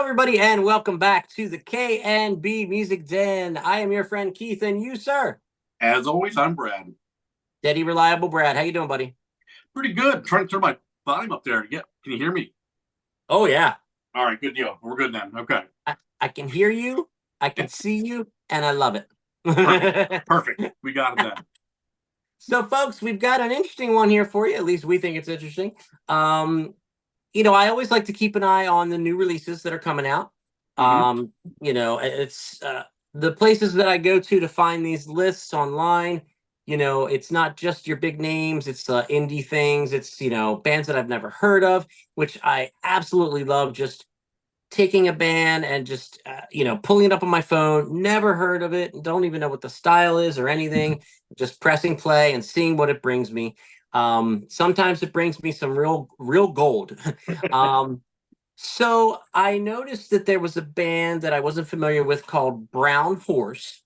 everybody, and welcome back to the KNB Music Den. I am your friend Keith, and you, sir. As always, I'm Brad. Steady, reliable Brad. How you doing, buddy? Pretty good. Trying to turn my volume up there. Yeah, can you hear me? Oh, yeah. All right, good deal. We're good then. Okay. I can hear you, I can see you, and I love it. Perfect. We got it then. So, folks, we've got an interesting one here for you. At least we think it's interesting. I always like to keep an eye on the new releases that are coming out. It's the places that I go to find these lists online. It's not just your big names, it's indie things, it's bands that I've never heard of, which I absolutely love. Just taking a band and just pulling it up on my phone, never heard of it, don't even know what the style is or anything, just pressing play and seeing what it brings me. Sometimes it brings me some real gold. So I noticed that there was a band that I wasn't familiar with called Brown Horse.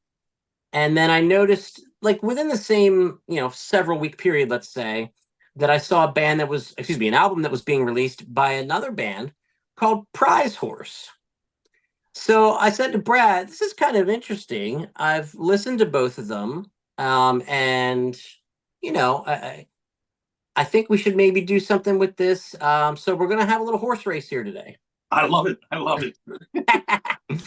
And then I noticed, like, within the same, several week period, let's say, that I saw an album that was being released by another band called Prize Horse. So I said to Brad, this is kind of interesting. I've listened to both of them. And, I think we should maybe do something with this. So we're going to have a little horse race here today. I love it. I love it.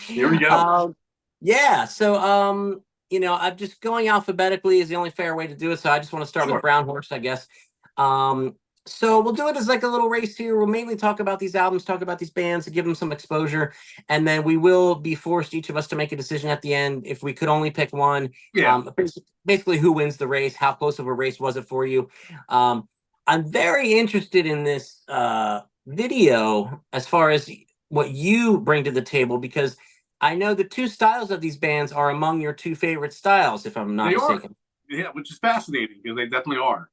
Here we go. Yeah. So, I'm just going alphabetically is the only fair way to do it. So I just want to start with Brown Horse, I guess. So we'll do it as like a little race here. We'll mainly talk about these albums, talk about these bands, and give them some exposure. And then we will be forced, each of us, to make a decision at the end if we could only pick one. Yeah. Basically, who wins the race? How close of a race was it for you? I'm very interested in this video as far as what you bring to the table, because I know the two styles of these bands are among your two favorite styles, if I'm not mistaken. Yeah, which is fascinating because they definitely are.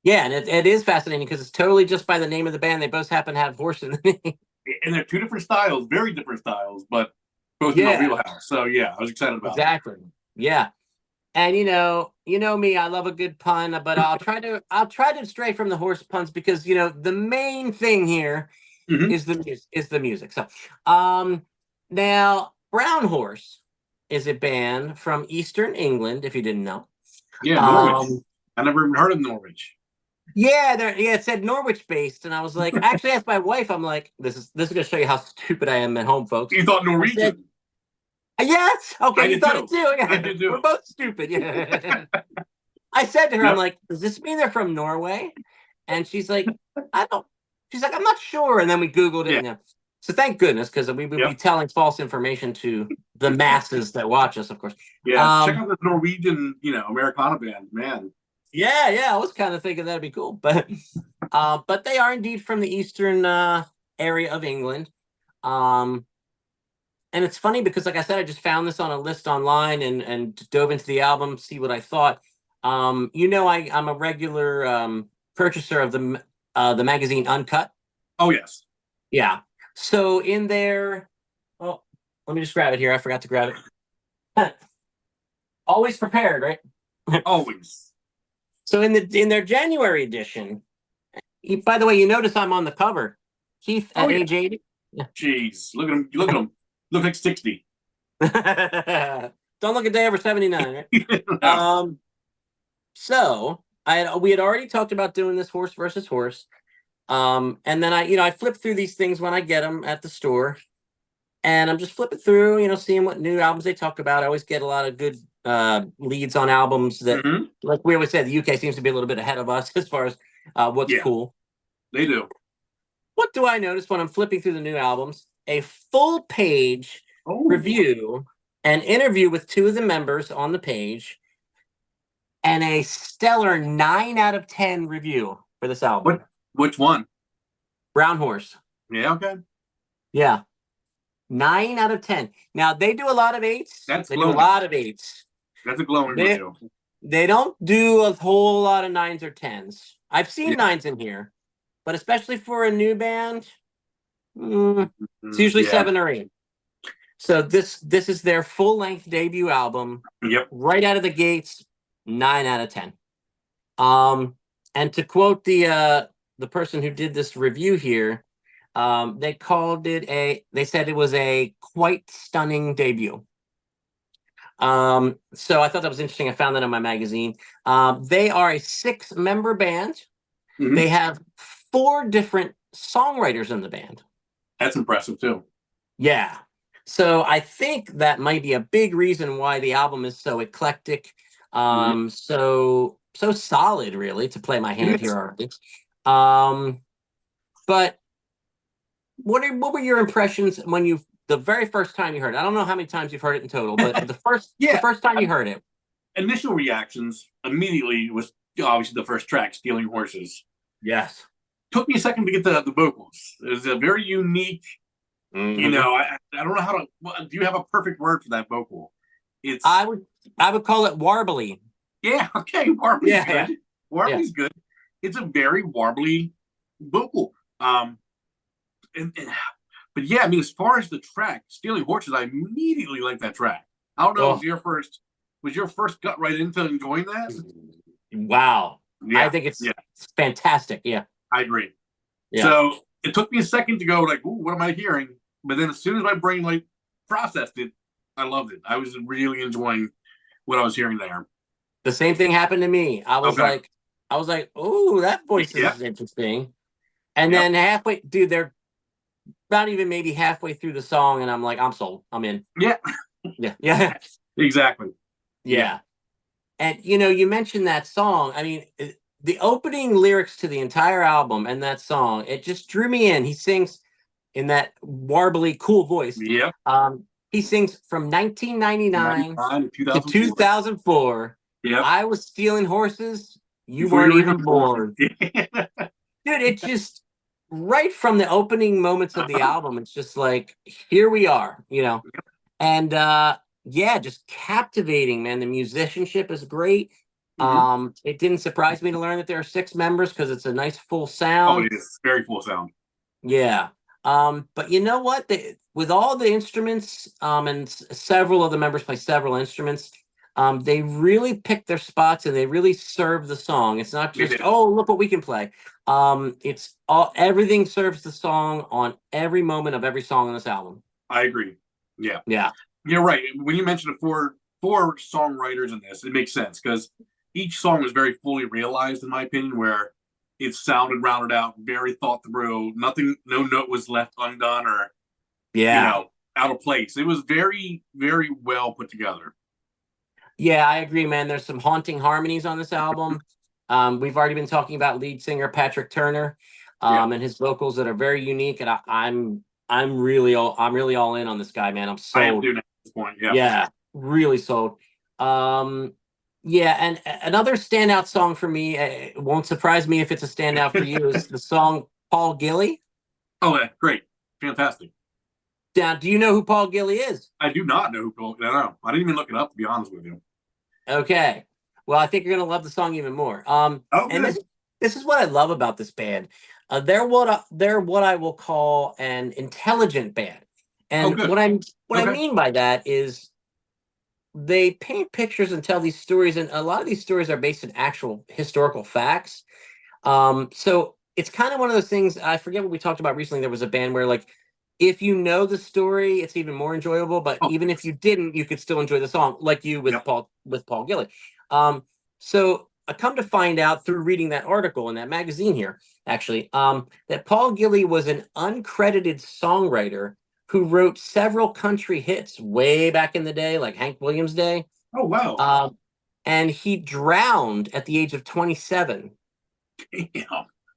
Yeah, and it is fascinating because it's totally just by the name of the band. They both happen to have horse in the name. And they're two different styles, very different styles, but both in our wheelhouse. So yeah, I was excited about it. Exactly. Yeah. And you know me, I love a good pun, but I'll try to stray from the horse puns because the main thing here is the music. So now Brown Horse is a band from Eastern England, if you didn't know. Yeah, Norwich. I never even heard of Norwich. Yeah, it said Norwich based, and I was like, I actually asked my wife, I'm like, this is gonna show you how stupid I am at home, folks. You thought Norwegian? Yes. Okay, you thought it too. Yeah. I did too. We're both stupid. Yeah. I said to her, I'm like, does this mean they're from Norway? And she's like, I don't. She's like, I'm not sure. And then we Googled it. Yeah. So thank goodness, because we would be telling false information to the masses that watch us, of course. Yeah, check out the Norwegian, Americana band, man. Yeah, I was kind of thinking that'd be cool, but they are indeed from the eastern area of England. And it's funny because, like I said, I just found this on a list online and dove into the album, see what I thought. I'm a regular purchaser of the magazine Uncut. Oh, yes. Yeah. So in there, let me just grab it here. I forgot to grab it. Always prepared, right? Always. So in their January edition, by the way, you notice I'm on the cover. Keith at age 80. Jeez, look at him. Look at him. Look like 60. Don't look a day over 79, right? No. So we had already talked about doing this horse versus horse. And then I flip through these things when I get them at the store. And I'm just flipping through, seeing what new albums they talk about. I always get a lot of good leads on albums that, like we always said, the UK seems to be a little bit ahead of us as far as what's cool. They do. What do I notice when I'm flipping through the new albums? A full page review, an interview with two of the members on the page, and a stellar 9 out of 10 review for this album. Which one? Brown Horse. Yeah, okay. Yeah. 9 out of 10. Now, they do a lot of 8s. They do a lot of 8s. That's a glowing review. They don't do a whole lot of 9s or 10s. I've seen 9s in here, but especially for a new band, it's usually 7 or 8. So this is their full-length debut album. Yep. Right out of the gates, 9 out of 10. And to quote the person who did this review here, They called it they said it was a quite stunning debut. So I thought that was interesting. I found that in my magazine. They are a 6-member band. Mhm. They have 4 different songwriters in the band. That's impressive too. Yeah. So I think that might be a big reason why the album is so eclectic, Mhm. so solid, really, to play my It hand here, is. artist. But what were your impressions when the very first time you heard it? I don't know how many times you've heard it in total, but the Yeah. first time you heard it. Initial reactions immediately was obviously the first track, "Stealing Horses." Yes. Took me a second to get the vocals. It was a very unique. Mhm. I don't know how to. Do you have a perfect word for that vocal? I It's would I would call it warbly. yeah, okay. Warbly's Yeah, yeah, good. yeah. Warbly's good. It's a very warbly vocal. But yeah, I mean, as far as the track, "Stealing Horses," I immediately liked that track. I don't know, Oh, was your first gut right into enjoying that? wow. I Yeah, think yeah, it's fantastic. Yeah, I agree. yeah. So it took me a second to go like, "Ooh, what am I hearing?" But then as soon as my brain like processed it, I loved it. I was really enjoying what I was hearing there. The same thing happened to me. Okay. I was like, oh, that voice Yep. is interesting. And Yep. then halfway, dude, they're not even maybe halfway through the song, and I'm like, I'm sold. I'm in. Yeah. Yeah, yeah, Exactly. Yeah. yeah. And you mentioned that song. I mean, the opening lyrics to the entire album and that song, it just drew me in. He sings in that warbly, cool voice. Yep. He sings from 1999 99 to to 2004. 2004. Yep. I was stealing horses. You Before you weren't were even even born. born. Dude, it just right from the opening moments of the Uh-huh. album, it's just like, here we are. And yeah, just captivating, man. The musicianship is great. Mhm. It didn't surprise me to learn that there are 6 members because it's a nice full Oh, sound. it is very full sound. Yeah. But you know what? With all the instruments, and several of the members play several instruments, they really pick their spots and they really serve the song. It's not They just, did. oh, look what we can play. It's everything serves the song on every moment of every song on this album. I agree. Yeah. Yeah. You're right. When you mentioned the four songwriters in this, it makes sense because each song was very fully realized, in my opinion, where it sounded rounded out, very thought through. Nothing, no note was left undone or Yeah. out of place. It was very, very well put together. Yeah, I agree, man. There's some haunting harmonies on this album. We've already been talking about lead singer Patrick Turner, Yeah, and his vocals that are very unique. And I'm really all in on this guy, man. I'm I am sold. doing at this point. Yeah. Yeah, really sold. Um, yeah, and another standout song for me. It won't surprise me if it's a standout for you. Is the song "Paul Gilly." Oh, yeah, great, fantastic. Now, do you know who Paul Gilly is? I do not know who. I don't know. I didn't even look it up to be honest with you. Okay. Well, I think you're gonna love the song even more. Oh, And good. this is what I love about this band. They're what I will call an intelligent band. Oh, And good. what I Okay. mean by that is they paint pictures and tell these stories, and a lot of these stories are based in actual historical facts. So it's kind of one of those things. I forget what we talked about recently. There was a band where like if you know the story, it's even more enjoyable. But Oh, even if you didn't, you could still enjoy the song, like you yep. with Paul Gilly. So I come to find out through reading that article in that magazine here, actually, that Paul Gilly was an uncredited songwriter who wrote several country hits way back in the day, like Hank Williams' day. Oh, wow. Um, and he drowned at the age of 27. Damn.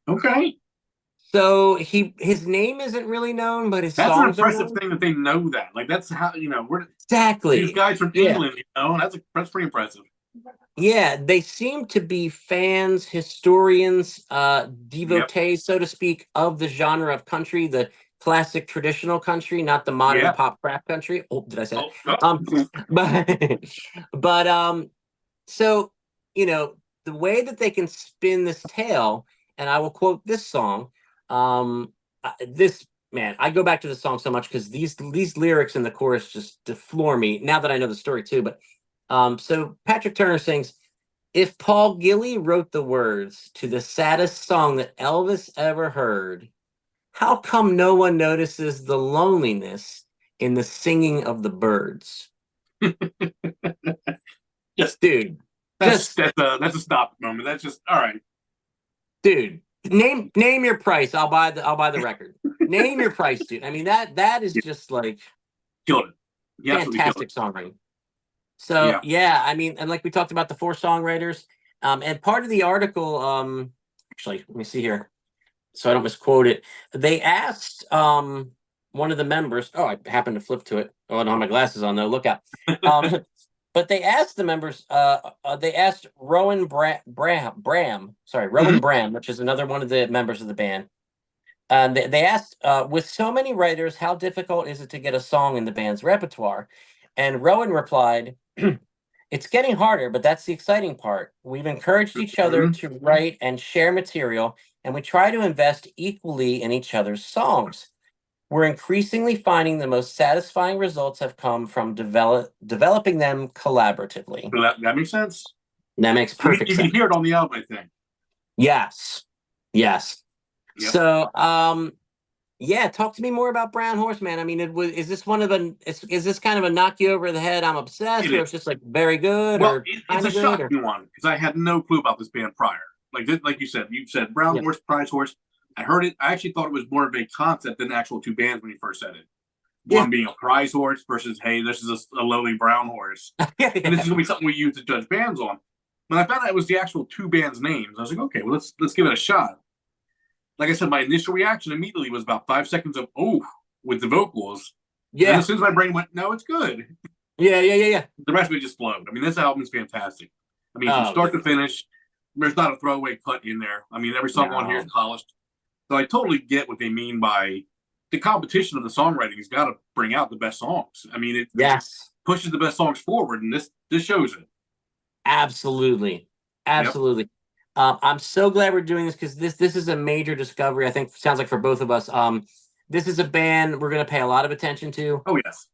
Okay. So his name isn't really known, but his That's an songs are impressive known. thing that they know that. Like that's how we're these Exactly. guys from Yeah. England. That's pretty impressive. Yeah, they seem to be fans, historians, Yep. devotees, so to speak, of the genre of country, the classic traditional country, not the modern Yeah. pop rap country. Oh, did I say that? Oh, no. But but so the way that they can spin this tale, and I will quote this song. This man, I go back to the song so much because these lyrics in the chorus just floor me now that I know the story too. But so Patrick Turner sings, "If Paul Gilly wrote the words to the saddest song that Elvis ever heard, How come no one notices the loneliness in the singing of the birds? Just Dude, that's just that's a stop moment. That's just all right. dude, name your price. I'll buy the record. Name your price, dude. I mean that is Yeah, just like killed it. He absolutely killed it. fantastic songwriting. So Yeah. yeah, I mean, and like we talked about the four songwriters, and part of the article, actually, let me see here, so I don't misquote it. They asked one of the members. Oh, I happened to flip to it. Oh, I don't have my glasses on though. Look out. Um, but they asked the members. They asked Rowan Hmm. Bram, which is another one of the members of the band. And they asked, with so many writers, how difficult is it to get a song in the band's repertoire? And Rowan replied, it's getting harder, but that's the exciting part. We've encouraged each other Hmm. to write and share material, and we try to invest equally in each other's songs. We're increasingly finding the most satisfying results have come from developing them collaboratively. So that makes sense. That makes You perfect can sense. hear it on the album, I think. Yes. Yes. Yep. So, yeah, talk to me more about Brown Horse, man. I mean, is this one of a is this kind of a knock you over the head? I'm It obsessed, or it's is. just like very good, Well, or it's kind a of good, or shocking one because I had no clue about this band prior. Like you said Brown yeah, Horse, Prize Horse. I heard it. I actually thought it was more of a concept than actual two bands when you first said it. yeah, One being a prize horse versus, hey, this is a lowly brown horse, yeah, and this is yeah, gonna be something we use to judge bands on. When I found out it was the actual two bands' names, I was like, okay, well let's give it a shot. Like I said, my initial reaction immediately was about 5 seconds of oh with the vocals, and then yeah, as soon as my brain went, no, it's good. yeah, yeah, yeah, yeah. The rest of it just flowed. I mean, this album is fantastic. I mean, from Oh, start to dude, finish, there's not a throwaway cut in there. I mean, every song on here is no, polished. So I totally get what they mean by the competition of the songwriting has got to bring out the best songs. I mean, it yes, pushes the best songs forward, and this shows it. absolutely, Yep. absolutely. I'm so glad we're doing this because this is a major discovery. I think sounds like for both of us. This is a band we're going to pay a lot of attention to. Oh yes.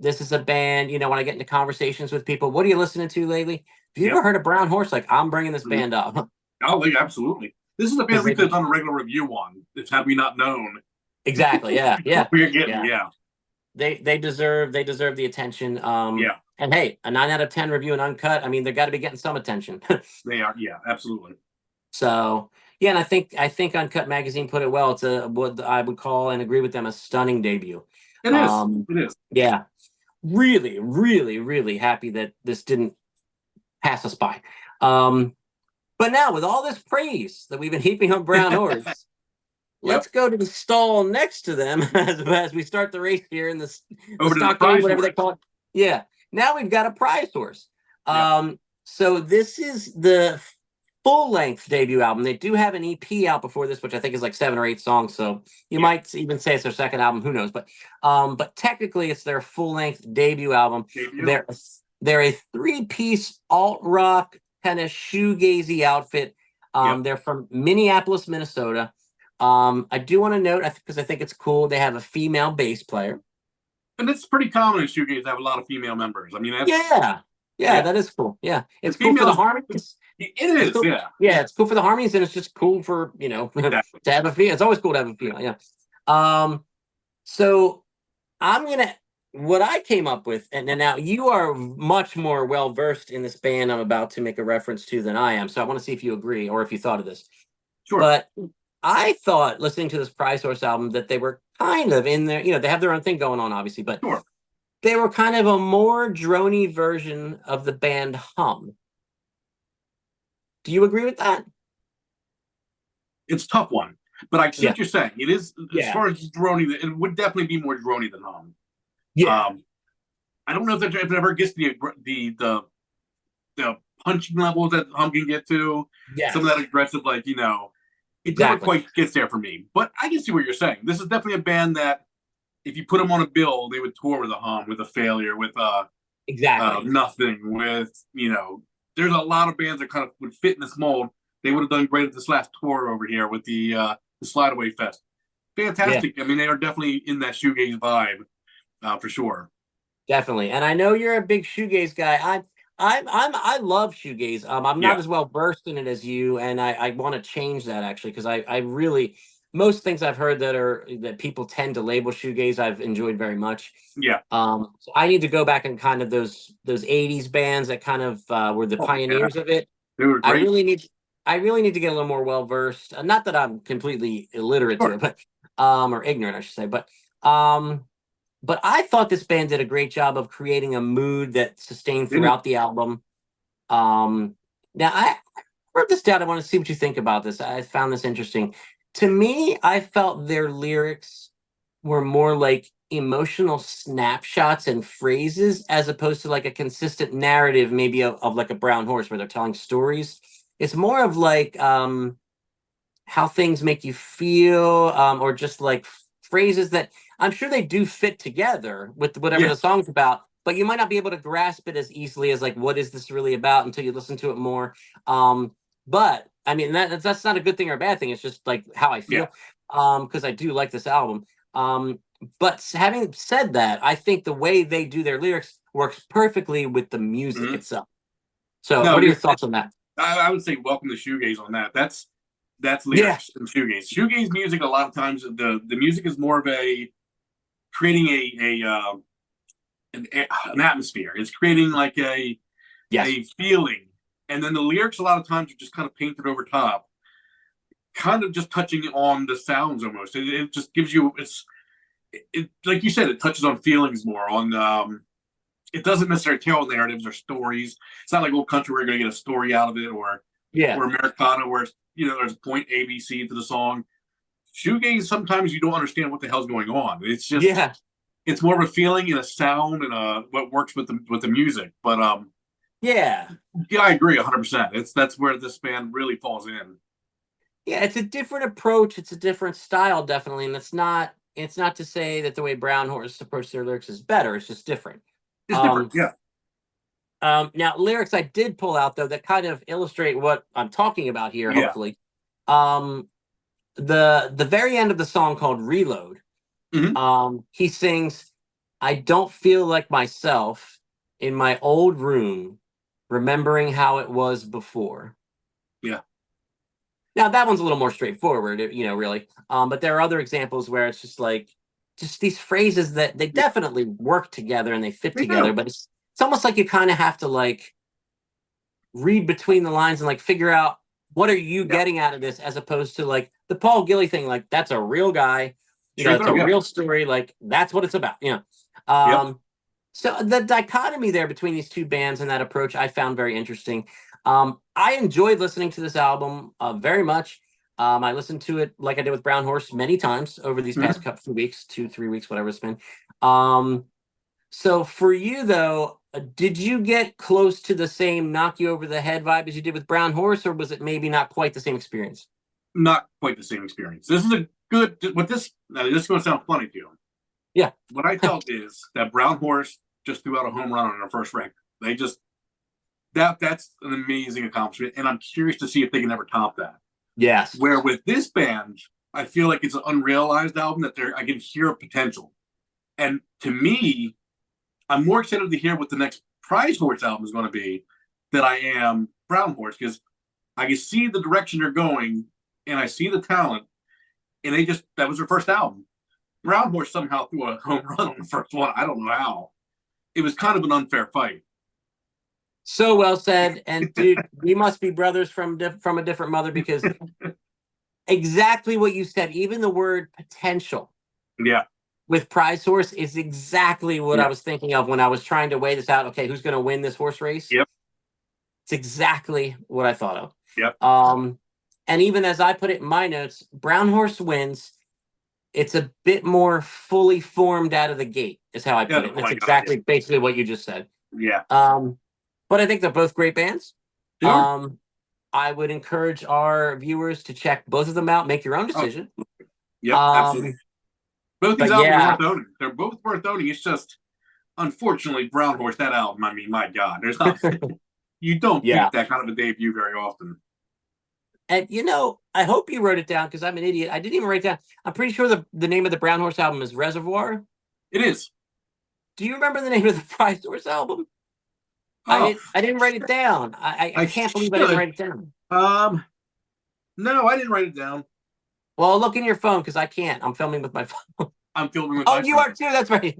This is a band, when I get into conversations with people, what are you listening to lately? Have you ever Yep. heard of Brown Horse? Like, I'm bringing this Mhm. band up Oh, yeah, absolutely. This is a band because we they could have just done a regular review on if had we not known exactly, yeah, what yeah, we were getting. yeah. Yeah. They deserve the attention. Yeah. And hey, a 9 out of 10 review and uncut. I mean, they got to be getting some attention. They are. Yeah. Absolutely. So yeah, and I think Uncut Magazine put it well. It's a what I would call and agree with them a stunning debut. It is. Um, It is. yeah, really, really, really happy that this didn't pass us by. Um, but now with all this praise that we've been heaping on Brown Horse, let's Yep. go to the stall next to them as we start the race here in the Over to the stockade, prize whatever they horse. call it. Yeah. Now we've got a prize horse. Yep. So this is the full length debut album. They do have an EP out before this, which I think is like 7 or 8 songs. So you Yep. might even say it's their second album. Who knows? But technically, it's their full length debut album. Debut. They're a 3-piece alt rock kind of shoegazy outfit. Yep. They're from Minneapolis, Minnesota. I do want to note, because I think it's cool, they have a female bass player. And it's pretty common in shoegaze to have a lot of female members. I mean, that's Yeah, yeah, yeah. that is cool. Yeah, The it's cool for the females, harmonies. it It's is, cool. yeah. Yeah, it's cool for the harmonies, and it's just cool for Exactly. to have a female. It's always cool to have a female. Yeah. So I'm gonna what I came up with, and now you are much more well versed in this band I'm about to make a reference to than I am. So I want to see if you agree or if you thought of this. Sure. But I thought listening to this Prize Horse album that they were kind of in there. They have their own thing going on, obviously, but Sure. they were kind of a more drony version of the band Hum. Do you agree with that? It's a tough one. But I see Yeah. what you're saying. It is as Yeah. far as drony, it would definitely be more drony than hum. Yeah. I don't know if it ever gets the punching levels that hum can get to. Some of Yes. that aggressive, it never Exactly. quite gets there for me. But I can see what you're saying. This is definitely a band that if you put them on a bill, they would tour with a hum, with a failure, with Exactly. nothing, with there's a lot of bands that kind of would fit in this mold. They would have done great at this last tour over here with the Slide Away Fest. Yeah. Fantastic. I mean, they are definitely in that shoegaze vibe, for sure. Definitely. And I know you're a big shoegaze guy. I love shoegaze. I'm not Yeah. as well versed in it as you, and I want to change that actually because I really most things I've heard that people tend to label shoegaze, I've enjoyed very much. Yeah. So I need to go back and kind of those '80s bands that kind of were the Oh, yeah. pioneers of it. They were I great. really need to get a little more well versed. Not that I'm completely illiterate to Sure. it, but or ignorant, I should say. Um, but I thought this band did a great job of creating a mood that sustained They did. throughout the album. Now I wrote this down. I want to see what you think about this. I found this interesting. To me, I felt their lyrics were more like emotional snapshots and phrases as opposed to like a consistent narrative, maybe of like a brown horse where they're telling stories. It's more of like how things make you feel, or just like phrases that I'm sure they do fit together with whatever Yeah. the song's about, but you might not be able to grasp it as easily as like, what is this really about until you listen to it more. But I mean, that's not a good thing or a bad thing. It's just like how I Yeah. feel. Because I do like this album. But having said that, I think the way they do their lyrics works perfectly with the music Mhm. itself. So, No, what are your thoughts on that? I would say welcome to shoegaze on that. That's Yeah. lyrics and shoegaze. Shoegaze music, a lot of times the music is more of a creating an atmosphere. It's creating like Yes. a feeling, and then the lyrics a lot of times are just kind of painted over top, kind of just touching on the sounds almost. It just gives you it like you said, it touches on feelings more on it doesn't necessarily tell narratives or stories. It's not like old country where you're gonna get a story out of it, Yeah. or Americana where there's a point A B C to the song. Shoegaze, sometimes you don't understand what the hell's going on. Yeah. It's more of a feeling and a sound and what works with the music. But Yeah. yeah, I agree 100%. That's where this band really falls in. Yeah, it's a different approach. It's a different style, definitely, and it's not to say that the way Brown Horse approach their lyrics is better. It's just different. It's different. Yeah. Now lyrics I did pull out though that kind of illustrate what I'm talking about here. Yeah. Hopefully, um, the very end of the song called "Reload," Mhm. he sings, "I don't feel like myself in my old room, remembering how it was before." Yeah. Now that one's a little more straightforward, really. But there are other examples where it's just these phrases that they Yeah. definitely work together and they fit They together, do. but it's almost like you kind of have to like read between the lines and like figure out what are you Yeah. getting out of this, as opposed to like the Paul Gilly thing, like that's a real guy, Straight it's a through. Yeah. real story, like that's what it's about. Yep. So the dichotomy there between these two bands and that approach I found very interesting. I enjoyed listening to this album very much. I listened to it like I did with Brown Horse many times over these past Mhm. couple of weeks, 2, 3 weeks, whatever it's been. So for you though, did you get close to the same knock you over the head vibe as you did with Brown Horse, or was it maybe not quite the same experience? Not quite the same experience. This is a good. What this now, this is going to sound funny to you. Yeah. What I felt is that Brown Horse just threw out a home run on their first record. They just that's an amazing accomplishment, and I'm curious to see if they can ever top that. Yes. Where with this band, I feel like it's an unrealized album that I can hear potential, and to me, I'm more excited to hear what the next Prize Horse album is going to be than I am Brown Horse, because I can see the direction they're going, and I see the talent, and that was their first album. Brown Horse somehow threw a home run on the first one. I don't know how. It was kind of an unfair fight. So well said. And dude, we must be brothers from a different mother, because exactly what you said, even the word potential Yeah. with Prize Horse is exactly what Yeah. I was thinking of when I was trying to weigh this out. Okay, who's going to win this horse race? Yep. It's exactly what I thought of. Yep. And even as I put it in my notes, Brown Horse wins. It's a bit more fully formed out of the gate, is how I put it. That's exactly basically what you just said. Yeah. But I think they're both great bands. Sure. I would encourage our viewers to check both of them out, make your own decision. Yep, absolutely. Both these albums are worth owning. They're both worth owning. It's just, unfortunately, Brown Horse, that album, I mean, my God, there's not, you don't get that kind of a debut very often. And I hope you wrote it down, because I'm an idiot. I didn't even write it down. I'm pretty sure the name of the Brown Horse album is Reservoir. It is. Do you remember the name of the Prize Horse album? Oh. I didn't write it down. I can't believe I didn't write it down. No, I didn't write it down. Well, look in your phone because I can't. I'm filming with my phone. I'm filming with Oh, my you are too. That's right.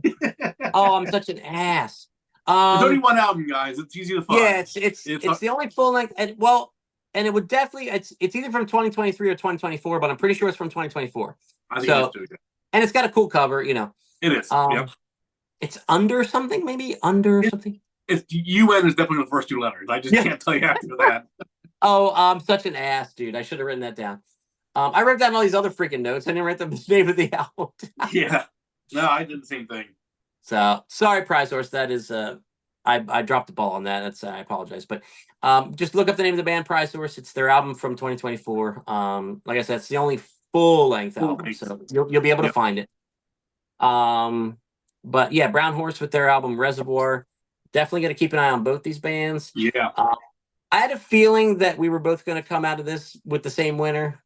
Oh, I'm such an ass. There's only one album, guys. It's easy to find. Yeah, it's the only full length, and well, and it would definitely it's either from 2023 or 2024, but I'm pretty sure it's from 2024. I think So, it is too. Yeah. and it's got a cool cover, you know. It is. Yep. It's under something, maybe under something. It's UN is definitely the first two letters. I just can't tell you after that. Oh, I'm such an ass, dude. I should have written that down. I wrote down all these other freaking notes. I didn't write the name of the album. Yeah. No, I did the same thing. So sorry, Prize Horse. That is I dropped the ball on that. That's I apologize. But just look up the name of the band, Prize Horse. It's their album from 2024. Like I said, it's the only full length album, so you'll be able to find it. But yeah, Brown Horse with their album Reservoir. Definitely going to keep an eye on both these bands. Yeah. I had a feeling that we were both going to come out of this with the same winner.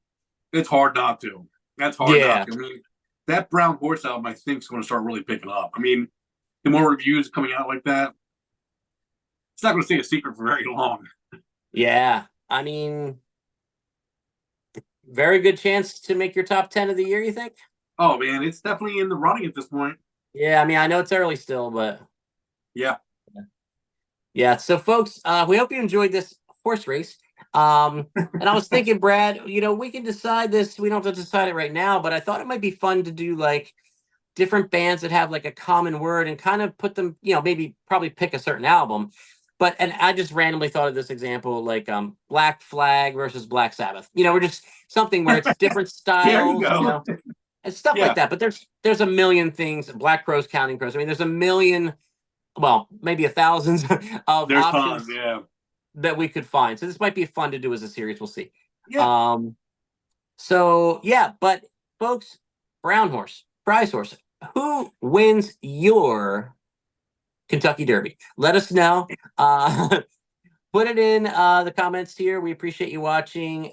It's hard not to. That's hard not to. I mean, that Brown Horse album, I think, is going to start really picking up. I mean, the more reviews coming out like that, it's not going to stay a secret for very long. Yeah. I mean, very good chance to make your top 10 of the year, you think? Oh, man, it's definitely in the running at this point. Yeah, I mean, I know it's early still, but... Yeah. Yeah, so folks, we hope you enjoyed this horse race. And I was thinking, Brad, you know, we can decide this. We don't have to decide it right now, but I thought it might be fun to do like different bands that have like a common word and kind of put them, you know, maybe probably pick a certain album. But and I just randomly thought of this example, like Black Flag versus Black Sabbath. You know, we're just something where it's different styles, you know, and stuff like that. But there's a million things. Black Crowes, Counting Crows. I mean, there's a million, well, maybe thousands of options that we could find. So this might be fun to do as a series. We'll see. Yeah. So yeah, but folks, Brown Horse, Prize Horse, who wins your Kentucky Derby? Let us know. Put it in the comments here. We appreciate you watching.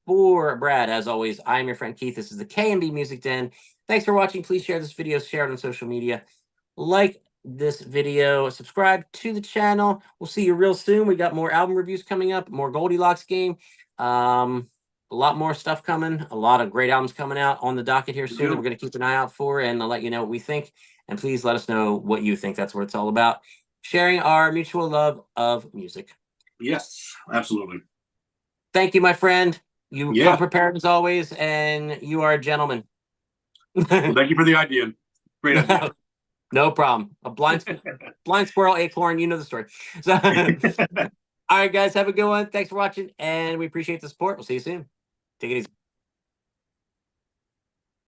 For Brad, as always, I'm your friend Keith. This is the KMD Music Den. Thanks for watching. Please share this video, share it on social media. Like this video, subscribe to the channel. We'll see you real soon. We got more album reviews coming up, more Goldilocks game. A lot more stuff coming. A lot of great albums coming out on the docket here soon. We're going to keep an eye out for, and I'll let you know what we think. And please let us know what you think. That's what it's all about. Sharing our mutual love of music. Yes, absolutely. Thank you, my friend. You come prepared as always, and you are a gentleman. Well, thank you for the idea. Great idea. No problem. A blind squirrel, acorn, you know the story. So, all right, guys, have a good one. Thanks for watching, and we appreciate the support. We'll see you soon. Take it easy.